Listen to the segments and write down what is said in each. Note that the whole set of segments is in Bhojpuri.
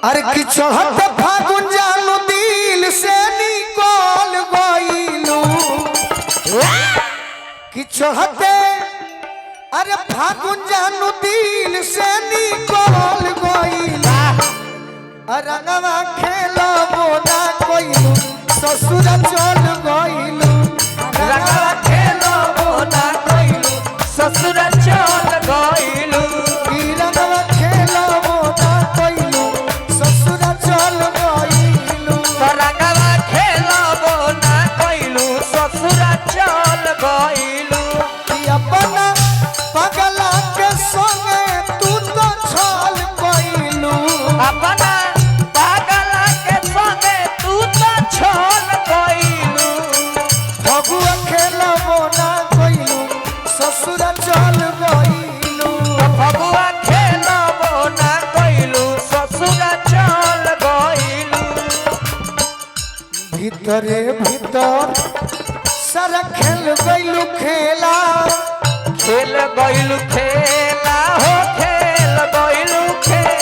अरे कि चढ़त फागुन जानू दिल से निकल गइलू कि चढ़ते अरे फागुन जानू दिल से निकल गइला रंगवा खेलबो ना कइलू ससुर चल गइलू रंगवा खेलबो ना कइलू ससुर चल गइलू रंगवा खेलबो ना कइलू ससुर चल गइलू रंगवा खेलबो ना कइलू ससुर चल गइलू अपना पगला के संगे तू तो छल गइलू अपना पगला के संगे तू तो छल गइलू फगुआ खेलबो ना कइलू ससुर चल गइलू फगुआ खेलबो ना कइलू ससुर चल गइलू भीतरे भीतर सारा खेल गइलू खेला खेल गइलू खेला हो खेल गइलू खेल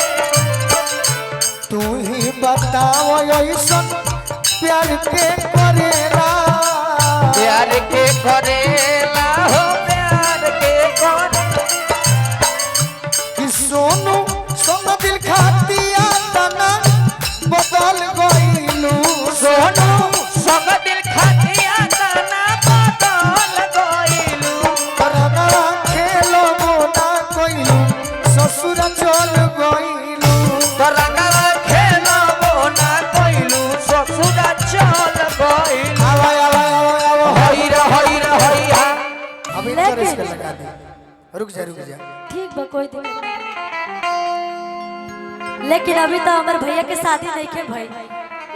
तू ही बताओ ऐसन प्यार के करेला प्यार के करेला हो प्यार के करे कि सोनू सोना दिल खातिया तना बदल गइलू सोनू संग दिल खातिया तना बदल गइलू रंगवा खेलबो ना कइलू ससुर चल गइलू रंगवा खेलबो ना कइलू ससुर चल गइलू आवा आवा आवा आवा हई रे हैया अभी तरह से लगा दे रुक जा ठीक बा कोई दिक्कत नहीं। लेकिन अभी तो हमारे भैया के शादी नहीं के भाई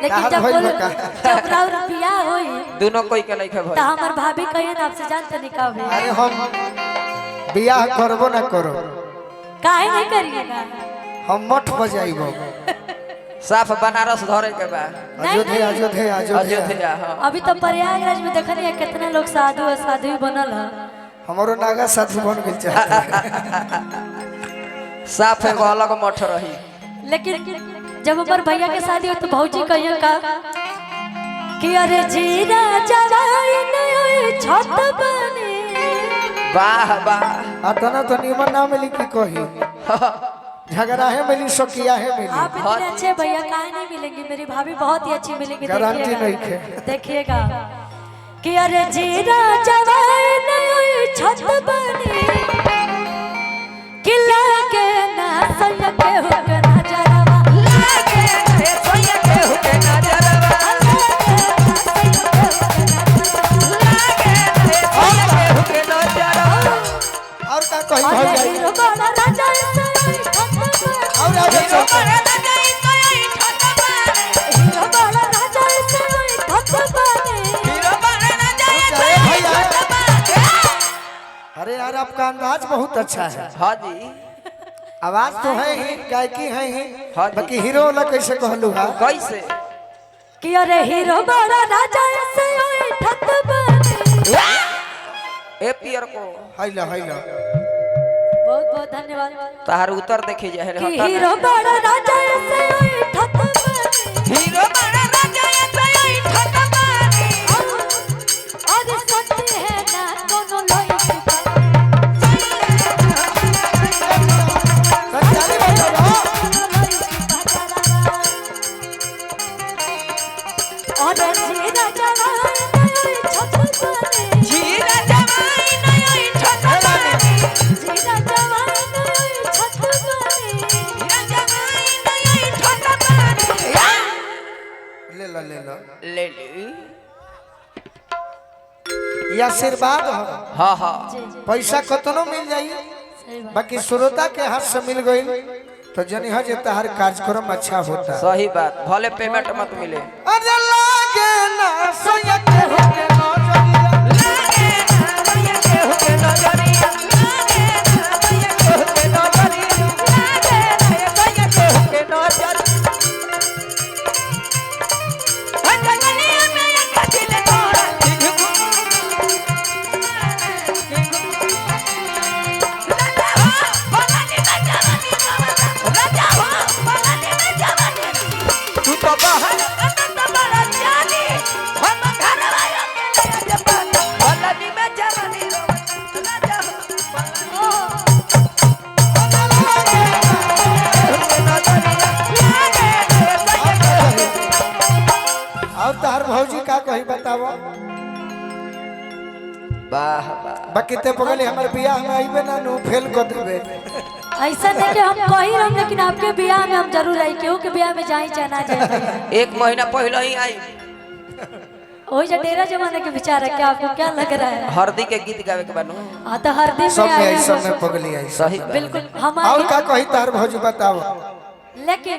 लेकिन कहाँ जब भइल बोल बा जब राव रुपया होई दोनों कोई के नहीं तो भाई हमार भाभी कहिए ना आपसे जानते नहीं का भाई अरे हम बियाह करबो ना करो काहे नहीं करिएगा हम मठ बजाइबो साफ बनारस धरे के बा अयोध्या अयोध्या अयोध्या अयोध्या हां अभी तो प्रयागराज में देखनी है कितना लोग साधु और साध्वी बनल है हमारो नागा साथी बन गेल चाहते साफ एगो अलग मठ रही लेकिन जब हमारे भैया के शादी हो तो भौजी कहिए का कि अरे जीरा जवाई नहीं छत बने वाह वाह अतना तो निमन ना मिली की कही झगड़ा है मिली सकिया है मिली आप इतने अच्छे भैया काहे नहीं मिलेंगे मेरी भाभी बहुत ही अच्छी मिलेंगी गारंटी नहीं देखिएगा देखिएगा कि अरे जीरा जवाई नहीं छत बने कि लागे ना सैया के हो के नजरवा लागे रे सोया के हुके नजरवा लागे रे सोया के हुके नजरवा और का कही अरे भौजाई हीरो बड़ा राजा से छत बने और आगे हीरो चल बड़ा जाई तो आई छत बारे हीरो बड़ा राजा से छत बने हीरो बड़ा जाई तो जय आई भैया। छत बारे अरे यार आपका अंदाज बहुत अच्छा है हां जी आवाज तो है ही गायकी है ही हाँ जी। बाकी हीरो वाला कैसे कहलू हा कैसे कि अरे हीरो बड़ा राजा से छत बने ए पियर को हैला बहुत बहुत धन्यवाद तार उत्तर देखी जाए कि हीरो बड़ा राजा से छत बने हीरो बड़ा राजा ऐसे आई छत बारे और सत्य है ना कोनो लोई संचाली बजा रहा और जीरा जवाई छत बने जीरा जवाई नहीं आई छत बारे जीरा जवाई छत बने जीरा जवाई नहीं आई छत बारे ले लो ले ली ये आशीर्वाद हो हाँ हाँ पैसा कतनो मिल जाई सही बात बाकी श्रोता के हाथ से मिल गई तो जनी है जे हर कार्यक्रम अच्छा होता सही बात भले पेमेंट मत मिले अरे लागे ना सोया के होके नजरिया लागे ना भैया के होके नजरिया लागे ना भैया के होके नजरिया लागे ना भैया के होके नजरिया हजगनिया में एक दिल तोड़ा राजा हो भवानी में जवानी भौजी का कही बताओ वाह वाह बाकी ते बगल हमर बियाह में आइबे ना नु फेल कर देबे ऐसा नहीं कि हम कही रहे लेकिन आपके ब्याह में हम जरूर आई क्यों के ब्याह में जाई चाहे ना जाए। 1 महीना पहले ही आई वही जो डेरा जमाने के विचार है क्या आपको क्या लग रहा है? हरदी के गीत गावे के बानू हाँ तो हर दिन सब में में आई आई सब में पगली आई सही बात। बिल्कुल और हमारे का कही तार भौजी बताओ लेकिन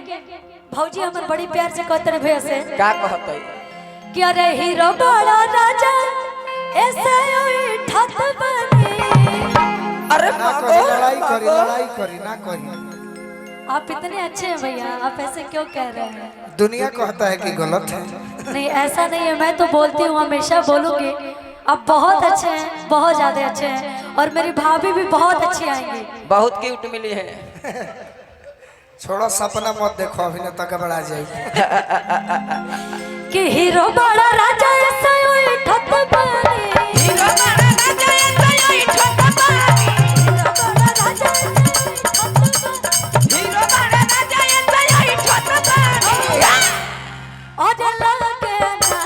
भौजी हमारे बड़ी प्यार से कहते रहे भैया से का कहतई कि अरे हीरो बड़ा राजा ऐसे ओई ठत बनी। अरे ना करी लड़ाई करी ना करी आप इतने अच्छे हैं भैया आप ऐसे क्यों कह रहे हैं? दुनिया कहता है कि गलत है नहीं ऐसा नहीं है मैं तो बोलती हूँ हमेशा बोलूँगी। आप बहुत अच्छे हैं बहुत ज्यादा अच्छे हैं और मेरी भाभी भी बहुत अच्छी आएंगी। बहुत क्यूट मिली है छोड़ो सपना मत देखो अभिनेता घबरा जाएगी कि हीरो बड़ा राजा ऐसा ओई ठत बनी। हीरो बड़ा राजा ऐसा ओई ठत बनी। हीरो बड़ा राजा ऐसा ओई ठत बनी। हीरो बड़ा राजा ऐसा ओई ठत बनी। लागे ना लागे ना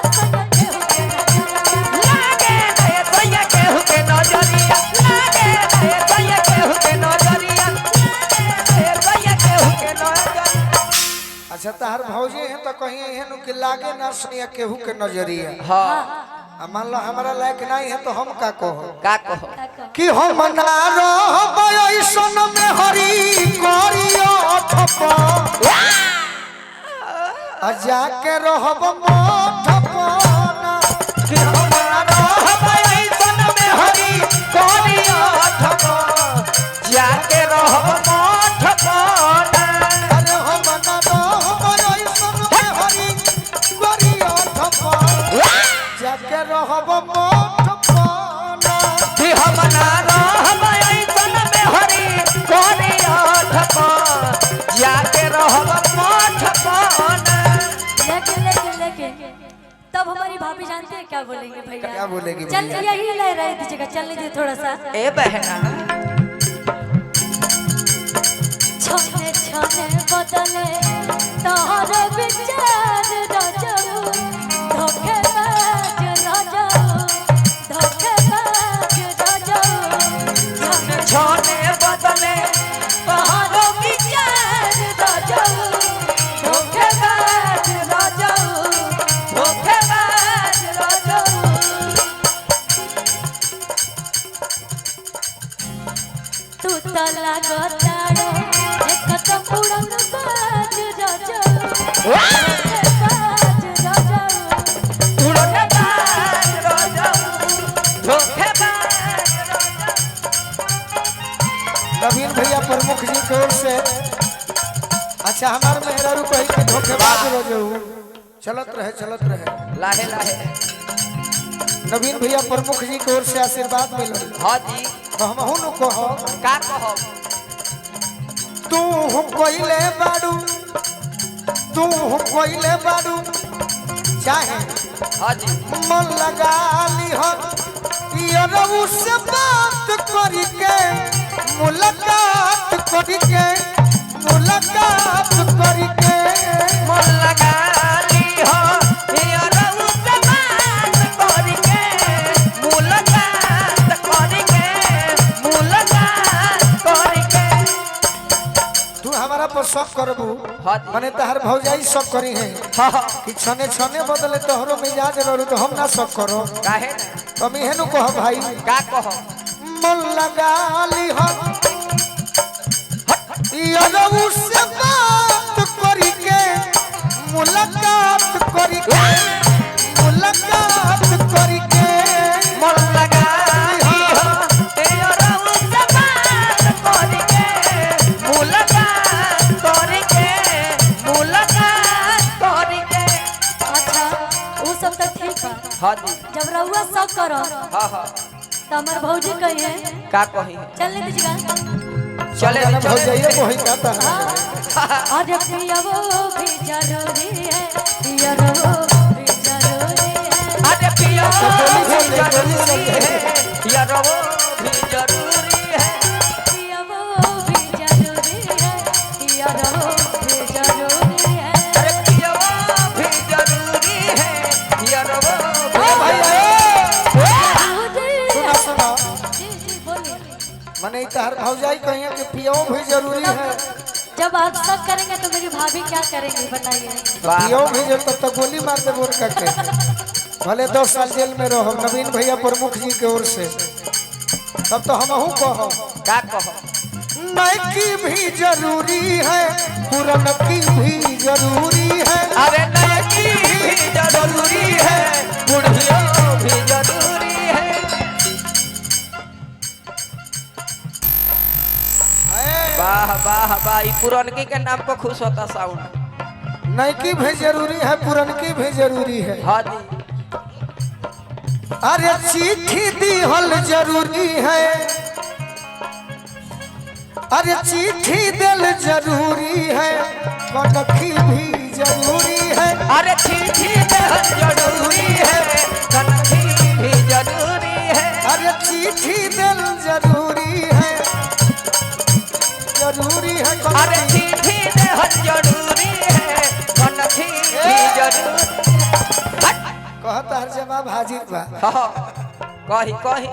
सोया केहू के नजरिया लागे ना सोया केहू के नजरिया अच्छा तार भौजी है तो कहीं एहन कि लागे ना सुनिया केहू के नजरिया हां मान लो हमारा लायक नहीं है तो हम का कहो का कहो कि हम ना रहबै ऐसन में हरी करियो ठपा आ जाके रहब ठपना कि हम ना रहबै ऐसन में हरी करियो ठपा जाके रहब मठ पाना अरे हम ना रहबै ऐसन में हरी करियो ठपा जाके रहब ठपना कि हम ना रहब ऐसन में हरी कोरिया ठपा जाके रहब मठ पाना लेकिन तब हमारी भाभी जानते हैं क्या बोलेंगे भैया? क्या बोलेगी चल भैया? यही ले रही दीजिएगा चल लीजिए थोड़ा सा। ए बहना छोने छोने बदले तोहर विचार राजाऊ धोखेबाज राजाऊ धोखेबाज राजाऊ छोने बदले तोहर विचार राजाऊ धोखेबाज राजाऊ धोखेबाज राजाऊ तू तो लागताड़ो एक तो उड़न बाज राजाऊ धोखेबाज राजाऊ धोखेबाज राजाऊ धोखेबाज नवीन भैया प्रमुख जी की ओर से अच्छा हमार मेहरा रुपये के धोखेबाज रोजू चलत रहे लाहे लाहे नवीन भैया प्रमुख जी की ओर से आशीर्वाद मिलल हाँ जी तो हमहू नु कहो का कहो तू कोइले बाड़ू चाहे हाँ जी मन लगा ली हो ये रऊ से बात करी के मुलाकात करी के मन लगा ली हो ये रहू से बात करके मुलाकात करके तू हमारा पर शक करबू हाँ जी मने तहर भौजाई शक करी है हाँ कि छने छने बदले तोहरो मिजाज रहू तो हम ना शक करो काहे तुम हेनु कहो भाई का कहो मन लगा ली हो ये रऊ से बात करी के मुलाकात करी के मन लगा ली हो ये रहू से बात करके मुलाकात करके अच्छा वो सब तो ठीक बा हाँ जी जब रहुआ सब करो हाँ हाँ तो हमार भौजी कहिए का कही चल नहीं दीजिएगा चले भौजाइए वही कहता है अरे पियावो भी जरूरी है पियावो भी जरूरी है अरे पिया भी जरूरी है यारो भी जरूरी है पियावो भी जरूरी है पियावो भी जरूरी है अरे पिया भी जरूरी है यारो तार भौजाई कहिए कि पियो भी जरूरी है। जब आप सब करेंगे तो मेरी भाभी क्या करेंगी बताइए। पियो भी जरूर तब गोली मार दे बोर करके भले 2 साल जेल में रहो। नवीन भैया प्रमुख जी की ओर से तब तो हमहू कहो का कहो नैकी भी जरूरी है पुरनकी भी जरूरी है। अरे नैकी भी जरूरी है बुढ़ियों भी जरूरी है। वाह वाह वाह ई पुरनकी के नाम पर खुश होता साउंड। नैकी भी जरूरी है पुरनकी भी जरूरी है। हाँ जी अरे चिट्ठी दिहल जरूरी है। अरे चिट्ठी दिल जरूरी है कनखी भी जरूरी है। अरे चिट्ठी देहल जरूरी है कनखी भी जरूरी है। अरे चिट्ठी दिल जरूरी है अरे चिट्ठी देहल जरूरी है कनखी भी जरूरी। कहता हर जवाब हाजिर बा। हाँ कही कही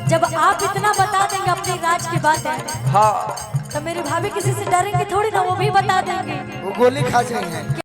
जब आप इतना बता देंगे अपनी राज की बातें हाँ तो मेरी भाभी किसी से डरेंगी थोड़ी ना, वो भी बता देंगे। वो गोली खा जाएंगे।